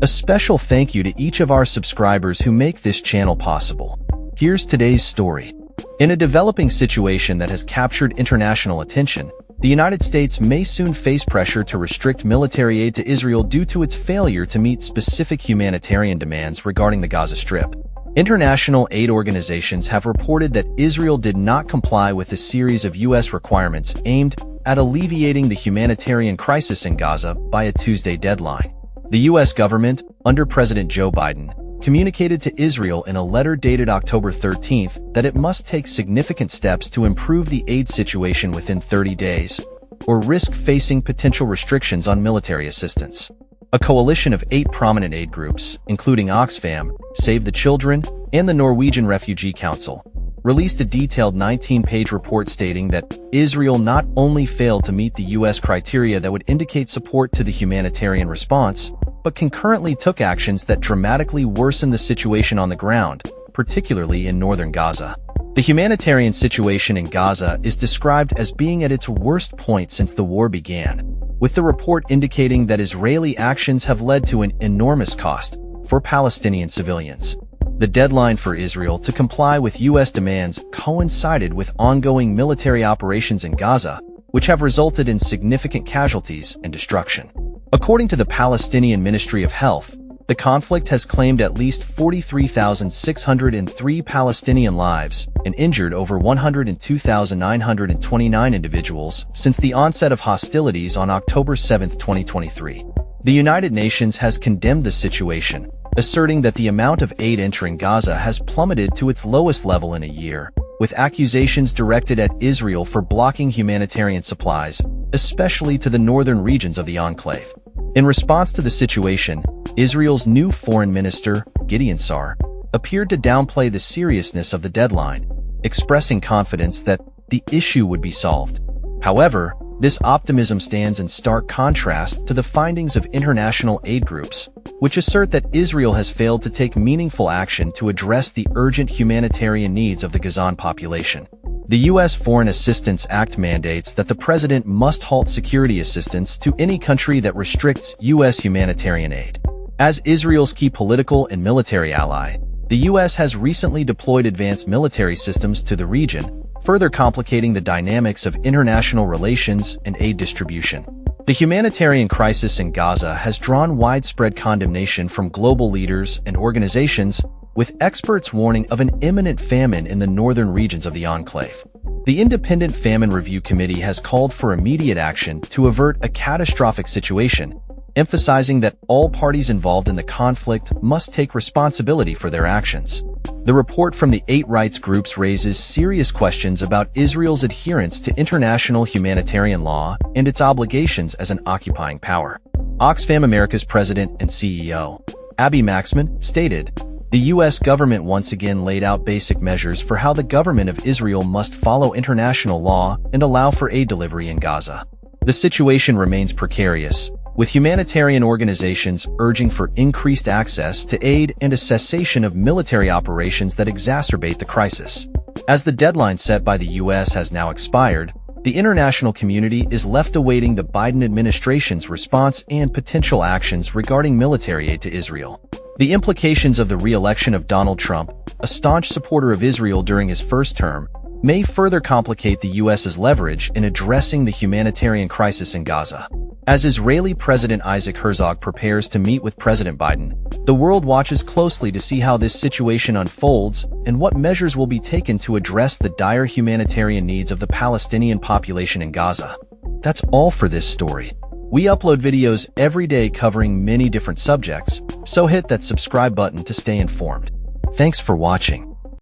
A special thank you to each of our subscribers who make this channel possible. Here's today's story. In a developing situation that has captured international attention, the United States may soon face pressure to restrict military aid to Israel due to its failure to meet specific humanitarian demands regarding the Gaza Strip. International aid organizations have reported that Israel did not comply with a series of U.S. requirements aimed at alleviating the humanitarian crisis in Gaza by a Tuesday deadline. The U.S. government, under President Joe Biden, communicated to Israel in a letter dated October 13th that it must take significant steps to improve the aid situation within 30 days, or risk facing potential restrictions on military assistance. A coalition of 8 prominent aid groups, including Oxfam, Save the Children, and the Norwegian Refugee Council, released a detailed 19-page report stating that Israel not only failed to meet the U.S. criteria that would indicate support to the humanitarian response, but concurrently took actions that dramatically worsen the situation on the ground, particularly in northern Gaza. The humanitarian situation in Gaza is described as being at its worst point since the war began, with the report indicating that Israeli actions have led to an enormous cost for Palestinian civilians. The deadline for Israel to comply with U.S. demands coincided with ongoing military operations in Gaza, which have resulted in significant casualties and destruction. According to the Palestinian Ministry of Health, the conflict has claimed at least 43,603 Palestinian lives and injured over 102,929 individuals since the onset of hostilities on October 7, 2023. The United Nations has condemned the situation, asserting that the amount of aid entering Gaza has plummeted to its lowest level in a year, with accusations directed at Israel for blocking humanitarian supplies, especially to the northern regions of the enclave. In response to the situation, Israel's new foreign minister, Gideon Sa'ar, appeared to downplay the seriousness of the deadline, expressing confidence that the issue would be solved. However, this optimism stands in stark contrast to the findings of international aid groups, which assert that Israel has failed to take meaningful action to address the urgent humanitarian needs of the Gazan population. The U.S. Foreign Assistance Act mandates that the president must halt security assistance to any country that restricts U.S. humanitarian aid. As Israel's key political and military ally, the U.S. has recently deployed advanced military systems to the region, further complicating the dynamics of international relations and aid distribution. The humanitarian crisis in Gaza has drawn widespread condemnation from global leaders and organizations, with experts warning of an imminent famine in the northern regions of the enclave. The Independent Famine Review Committee has called for immediate action to avert a catastrophic situation, emphasizing that all parties involved in the conflict must take responsibility for their actions. The report from the 8 rights groups raises serious questions about Israel's adherence to international humanitarian law and its obligations as an occupying power. Oxfam America's president and CEO, Abby Maxman, stated, "The U.S. government once again laid out basic measures for how the government of Israel must follow international law and allow for aid delivery in Gaza. The situation remains precarious, with humanitarian organizations urging for increased access to aid and a cessation of military operations that exacerbate the crisis." As the deadline set by the U.S. has now expired, the international community is left awaiting the Biden administration's response and potential actions regarding military aid to Israel. The implications of the re-election of Donald Trump, a staunch supporter of Israel during his first term, may further complicate the U.S.'s leverage in addressing the humanitarian crisis in Gaza. As Israeli President Isaac Herzog prepares to meet with President Biden, the world watches closely to see how this situation unfolds and what measures will be taken to address the dire humanitarian needs of the Palestinian population in Gaza. That's all for this story. We upload videos every day covering many different subjects, so hit that subscribe button to stay informed. Thanks for watching.